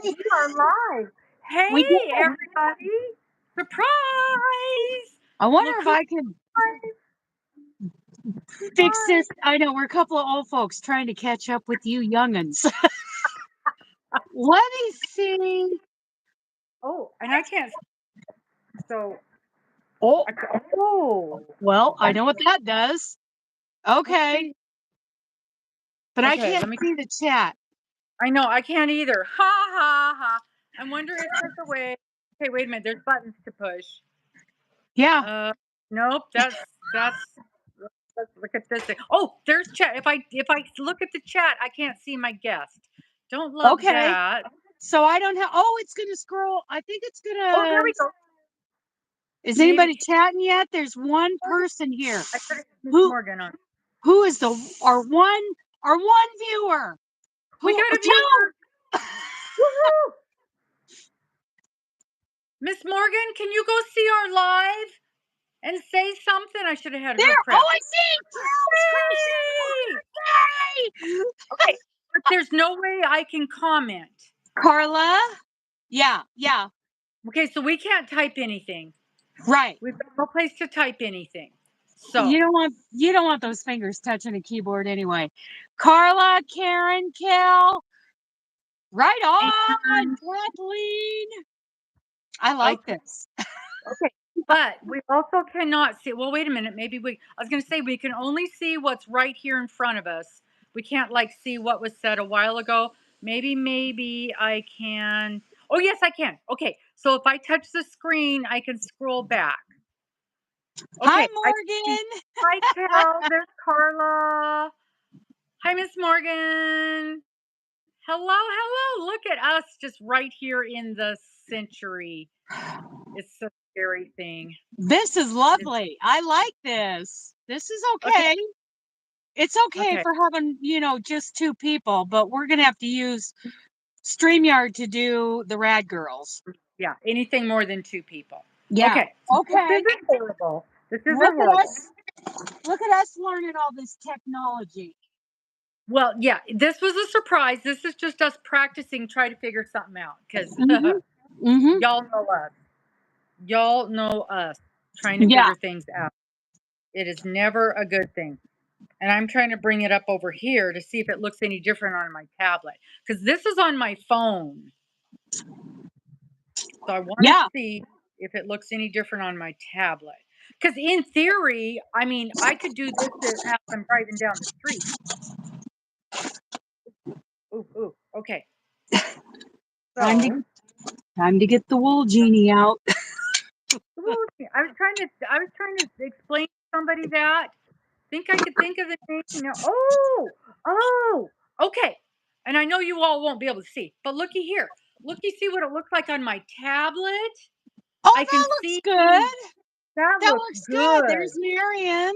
We are live. We did. Hey, everybody. Surprise. I wonder Look if who's I can fix live. this. I know we're a couple of old folks trying to catch up with you young'uns. Let me see. Oh, and I can't. So, Oh, oh. well, I know what that does. Okay, but I Okay, can't let me. see the chat. I know, I can't either. Ha, ha, ha. I wonder if there's a way. Okay, wait a minute. There's buttons to push. Yeah. Nope. Let's look at this thing. Oh, there's chat. If I look at the chat, I can't see my guest. Don't love Okay. that. So I don't have. Oh, it's gonna scroll. I think it's Oh, there gonna. we go. Is Maybe anybody chatting yet? There's one person here. I could have Miss Who? Morgan on. Who is our one viewer? We Who? got a Two. viewer. Woohoo! Miss Morgan, can you go see our live and say something? I should have had There. her prep. Oh, I see. Yay! Okay, but there's no way I can comment. Carla? Yeah. Okay, so we can't type anything. Right. We've got no place to type anything. So You don't want those fingers touching a keyboard anyway. Carla, Karen, Kel. Right on, and, Kathleen. I like this. okay, but we also cannot see. Well, wait a minute. Maybe I was going to say we can only see what's right here in front of us. We can't like see what was said a while ago. Maybe I can. Oh, yes, I can. Okay, so if I touch the screen, I can scroll back. Hi, Okay. Morgan. Hi, Kel. There's Carla. Hi, Miss Morgan. Hello. Look at us just right here in the century. It's a scary thing. This is lovely. I like this. This is Okay. okay. It's okay Okay. for having, just two people, but we're going to have to use StreamYard to do the Rad Girls. Yeah. Anything more than two people. Yeah. Okay. Okay. This isn't horrible. This isn't Look horrible. at us. Look at us learning all this technology. Well, yeah, this was a surprise. This is just us practicing, trying to figure something out because y'all know us. Y'all know us trying to Yeah. figure things out. It is never a good thing. And I'm trying to bring it up over here to see if it looks any different on my tablet because this is on my phone. So I want to see if it looks any different on my tablet. Because in theory, I mean, I could do this as I'm driving down the street. Ooh, okay. So, Time to get the wool genie out. I was trying to explain to somebody that. Think I could think of the name now. Oh, okay. And I know you all won't be able to see, but looky here. See what it looks like on my tablet. Oh, I can that looks see good. that looks good. good. There's Marion.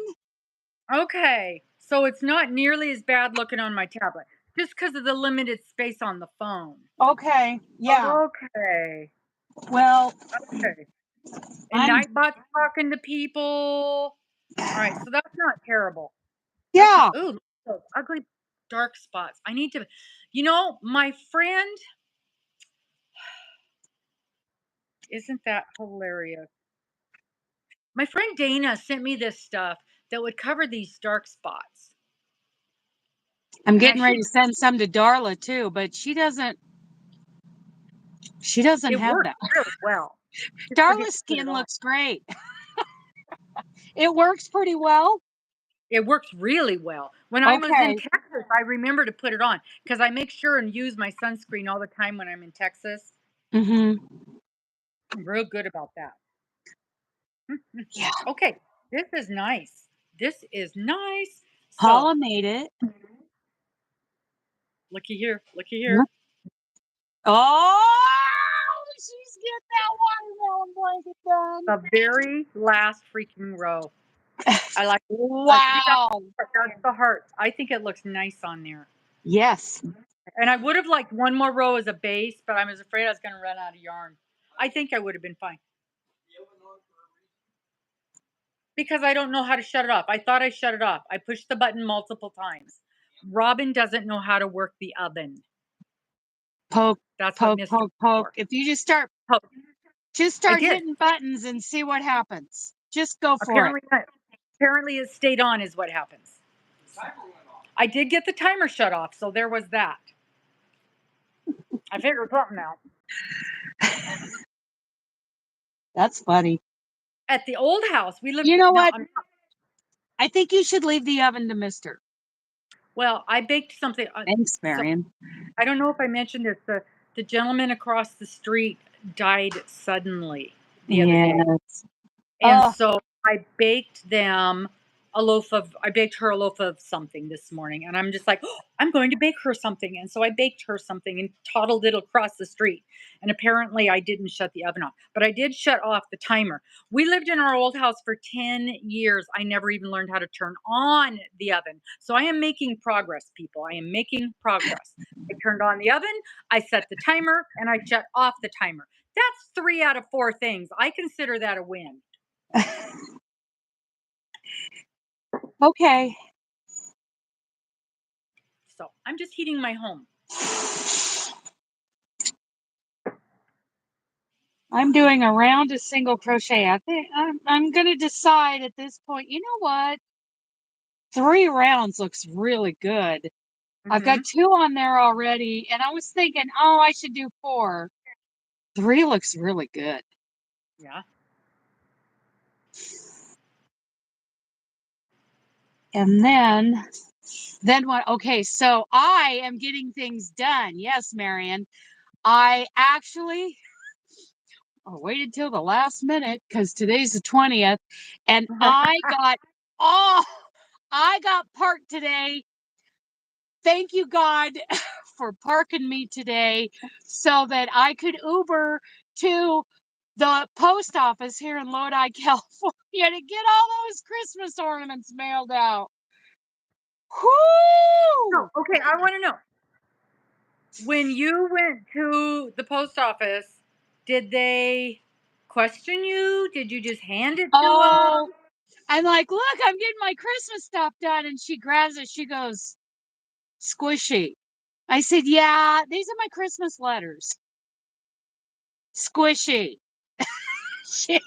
Okay, so it's not nearly as bad looking on my tablet, just because of the limited space on the phone. Okay. Yeah. Okay. Well. Okay. And Nightbot's talking to people. All right, so that's not terrible. Yeah. Ooh, those ugly dark spots. I need to, my friend, isn't that hilarious? My friend Dana sent me this stuff that would cover these dark spots. I'm getting ready to send some to Darla too, but she doesn't have that. Really well. Darla's skin looks great. It works pretty well. It works really well. When I was in Texas, I remember to put it on because I make sure and use my sunscreen all the time when I'm in Texas. I'm real good about that. Yeah. Okay, this is nice. Paula made it. Looky here. Oh, she's getting that watermelon blanket done. The very last freaking row. I like. Wow. That's the heart. I think it looks nice on there. Yes. And I would have liked one more row as a base, but I was afraid I was going to run out of yarn. I think I would have been fine. Because I don't know how to shut it off. I thought I shut it off. I pushed the button multiple times. Robin doesn't know how to work the oven. Poke, That's what poke, Mr. poke, poke. If you just start Poke. I did. hitting buttons and see what happens. Just go for it. Apparently it stayed on is what happens. I did get the timer shut off, so there was that. I figured something out. That's funny. At the old house, we lived. You know Now, what? I think you should leave the oven to Mister. well, I baked something. Thanks, So Marion. I don't know if I mentioned this. The gentleman across the street died suddenly the other day. Yes. And Oh, so I baked them I baked her a loaf of something this morning. And I'm just like, oh, I'm going to bake her something. And so I baked her something and toddled it across the street. And apparently I didn't shut the oven off, but I did shut off the timer. We lived in our old house for 10 years. I never even learned how to turn on the oven. So I am making progress, people. I am making progress. I turned on the oven, I set the timer, and I shut off the timer. That's 3 out of 4 things. I consider that a win. okay. So I'm just heating my home. I'm doing a round of single crochet. I think I'm going to decide at this point, you know what? 3 rounds looks really good. I've got 2 on there already, and I was thinking, oh, I should do 4. 3 looks really good. Yeah. And then what? Okay, so I am getting things done. Yes, Marion. I actually waited till the last minute because today's the 20th, and I got parked today. Thank you, God, for parking me today so that I could Uber to the post office here in Lodi, California to get all those Christmas ornaments mailed out. Whoo! Oh, okay. I want to know, when you went to the post office, did they question you? Did you just hand it to Oh, them? I'm like, look, I'm getting my Christmas stuff done. And she grabs it. She goes, squishy. I said, yeah, these are my Christmas letters. Squishy. she,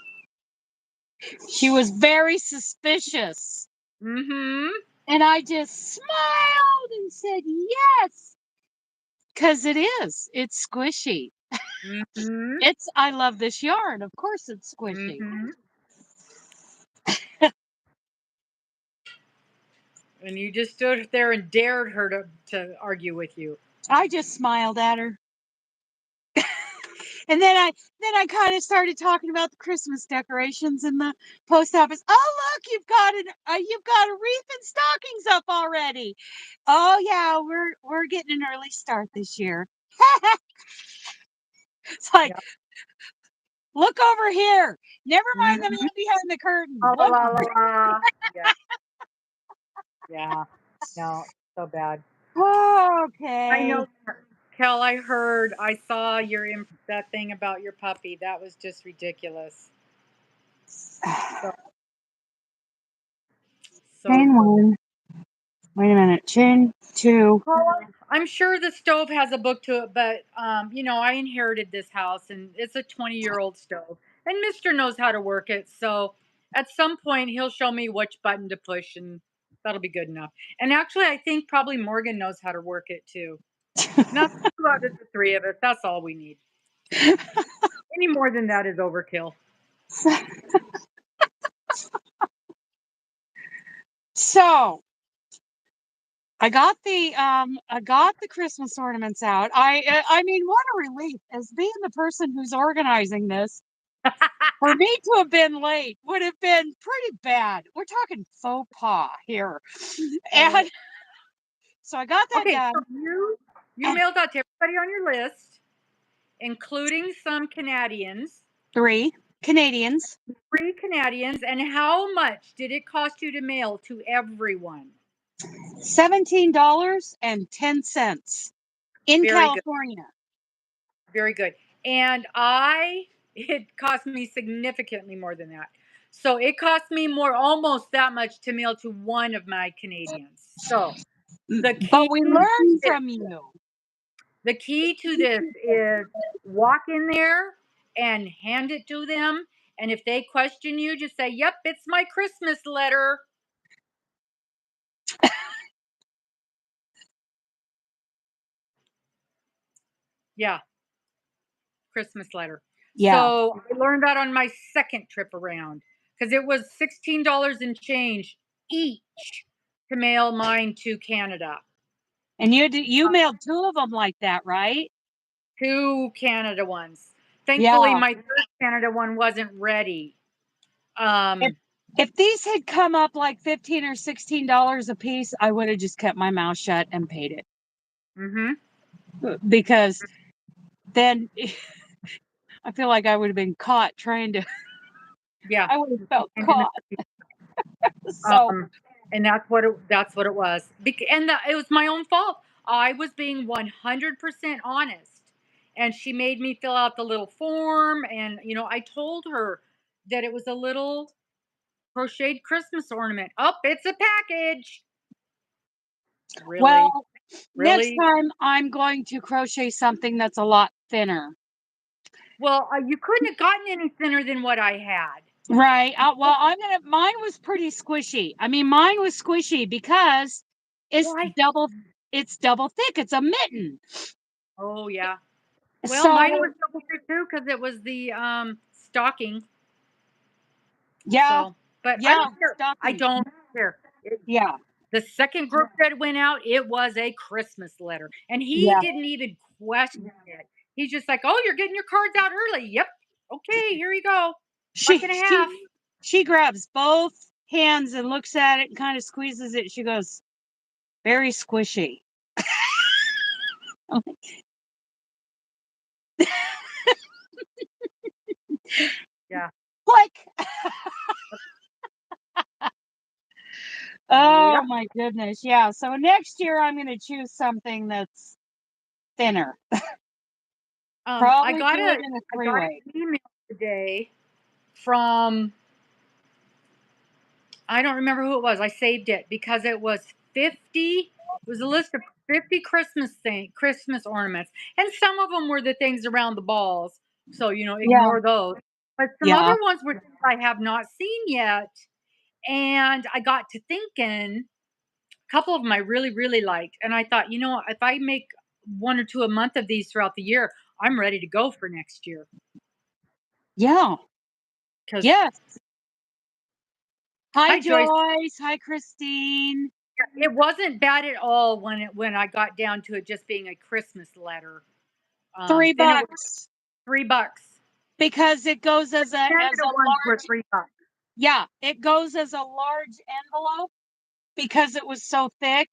she was very suspicious. Mm-hmm. And I just smiled and said, yes, because it is. It's squishy. Mm-hmm. I love this yarn. Of course it's squishy. Mm-hmm. And you just stood there and dared her to argue with you. I just smiled at her. And then I kind of started talking about the Christmas decorations in the post office. Oh, look, you've got a wreath and stockings up already. Oh yeah, we're getting an early start this year. It's like, Yeah. look over here. Never mind the Mm-hmm. man behind the curtain. La, la, Look. la, la, la. Yeah. Yeah. No, so bad. I Okay. know, Kel. I saw that thing about your puppy. That was just ridiculous. So, so, Chain so. 1. Wait a minute. Chain 2. Well, I'm sure the stove has a book to it, but I inherited this house and it's a 20-year-old stove, and Mister knows how to work it. So at some point he'll show me which button to push, and that'll be good enough. And actually, I think probably Morgan knows how to work it too. Not about the 3 of us. That's all we need. Any more than that is overkill. So I got the Christmas ornaments out. I mean, what a relief as being the person who's organizing this. For me to have been late would have been pretty bad. We're talking faux pas here. And so I got that Okay, so done. you And mailed out to everybody on your list, including some Canadians. 3 Canadians, 3 Canadians, and how much did it cost you to mail to everyone? $17.10 in Very good. California. Very good. And it cost me significantly more than that. So it cost me almost that much to mail to one of my Canadians. So the key But we is learned this. from you. The key to this is walk in there and hand it to them. And if they question you, just say, "Yep, it's my Christmas letter." Yeah, Christmas letter. Yeah. So I learned that on my second trip around because it was $16 and change each to mail mine to Canada. And you mailed two of them like that, right? Two Canada ones. Thankfully, Yeah. my third Canada one wasn't ready. If Um, if these had come up like 15 or $16 a piece, I would have just kept my mouth shut and paid it. mhm. Because then I feel like I would have been caught trying to Yeah. I would have felt And then caught. So, Um, and that's what it was. And it was my own fault. I was being 100% honest. And she made me fill out the little form and I told her that it was a little crocheted Christmas ornament. Oh, it's a package. Really? well, next Really? time I'm going to crochet something that's a lot thinner. Well, you couldn't have gotten any thinner than what I had. Right. Well, mine was pretty squishy. I mean, mine was squishy because it's Why? double it's double thick. It's a mitten. Oh, yeah. Well, mine So, was double thick too because it was the stocking. yeah. So, but I Yeah, don't care. I stocking. don't care. Yeah. The second group that went out, it was a Christmas letter, and he Yeah. didn't even question it. He's just like, "Oh, you're getting your cards out early. Yep. Okay, here you go. Buck She and a she half." she grabs both hands and looks at it and kind of squeezes it. She goes, "Very squishy." Yeah. Click. Oh Yep. my goodness. Yeah. So next year I'm going to choose something that's thinner. I Probably got do it a in a I got three-way. an email today from I don't remember who it was. I saved it because it was 50. It was a list of 50 Christmas ornaments, and some of them were the things around the balls. So Yeah. ignore those. But some Yeah. other ones were things I have not seen yet, and I got to thinking. A couple of them I really really liked, and I thought, if I make one or two a month of these throughout the year, I'm ready to go for next year. Yeah. Because Yes. Hi, hi Joyce, Joyce. Hi, Christine. it wasn't bad at all when I got down to it just being a Christmas letter. Three Then it was bucks $3. because it goes as Canada a ones were large. $3. Yeah, it goes as a large envelope because it was so thick,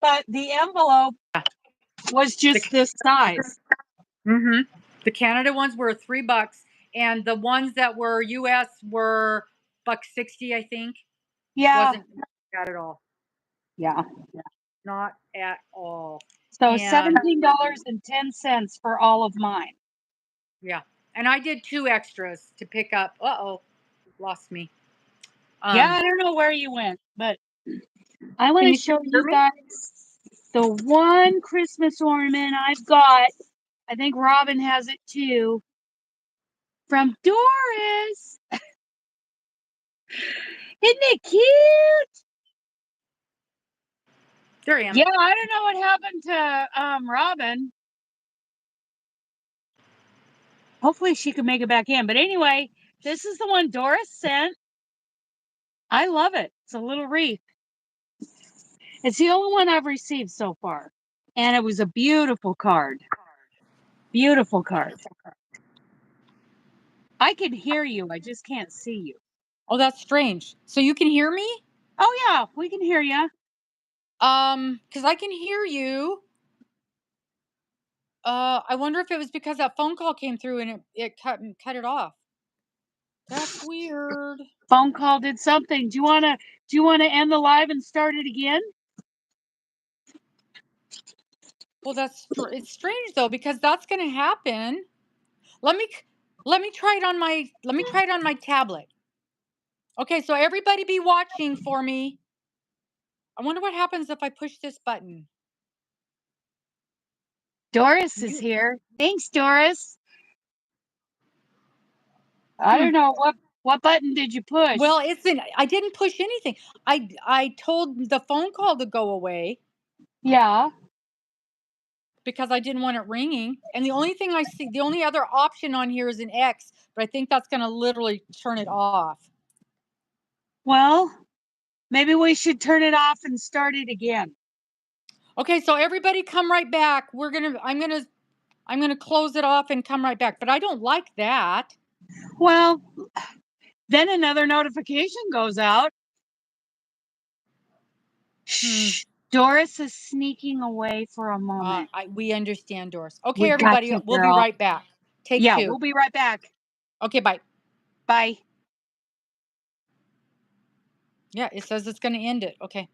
but the envelope was The just this size. mhm. The Canada ones were $3, and the ones that were US were $1.60, I think. Yeah. Wasn't bad at all. Yeah. Not at all. So And $17.10 for all of mine. yeah, and I did 2 extras to pick up. Uh-oh, lost me. Yeah, Um, I don't know where you went, but I want can to you still show hear you me? guys the one Christmas ornament I've got. I think Robin has it too. From Doris. Isn't it cute? There I am. Yeah, I don't know what happened to Robin. Hopefully she can make it back in. But anyway, this is the one Doris sent. I love it. It's a little wreath. It's the only one I've received so far. And it was a beautiful card. Beautiful card. I can hear you. I just can't see you. Oh, that's strange. So you can hear me? Oh yeah, we can hear you. Because I can hear you. I wonder if it was because that phone call came through and it cut it off. That's weird. Phone call did something. Do you wanna end the live and start it again? Well, it's strange though because that's gonna happen. Let me let me try it on my tablet. Okay, so everybody be watching for me. I wonder what happens if I push this button. Doris is here. Thanks, Doris. I don't know what button did you push? Well, I didn't push anything. I told the phone call to go away Yeah. because I didn't want it ringing. And the only thing I see, the only other option on here is an X, but I think that's going to literally turn it off. Well, maybe we should turn it off and start it again. Okay, so everybody come right back. I'm going to close it off and come right back. But I don't like that. Well, then another notification goes out. Shh. Doris is sneaking away for a moment. We understand, Doris. Okay, We got everybody, you, we'll be girl. right back. Take Yeah, two. we'll be right back. Okay, bye. Bye. Yeah, it says it's going to end it. Okay.